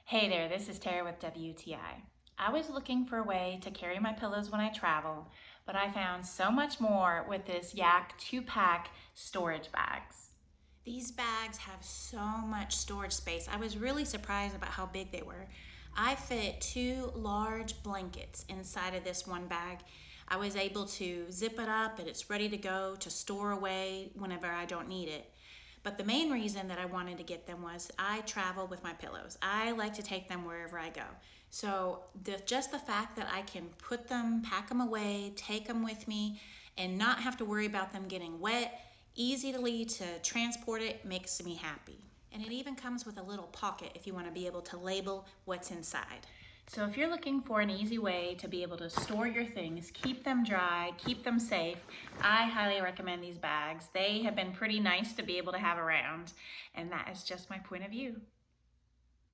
Hey there, this is Tara with WTI. I was looking for a way to carry my pillows when I travel, but I found so much more with this YACQ 2-pack storage bags. These bags have so much storage space. I was really surprised about how big they were. I fit 2 large blankets inside of this one bag. I was able to zip it up and it's ready to go to store away whenever I don't need it. But the main reason that I wanted to get them was I travel with my pillows. I like to take them wherever I go. So just the fact that I can put them, pack them away, take them with me, and not have to worry about them getting wet, easily to transport it, makes me happy. And it even comes with a little pocket if you want to be able to label what's inside. So if you're looking for an easy way to be able to store your things, keep them dry, keep them safe, I highly recommend these bags. They have been pretty nice to be able to have around, and that is just my point of view.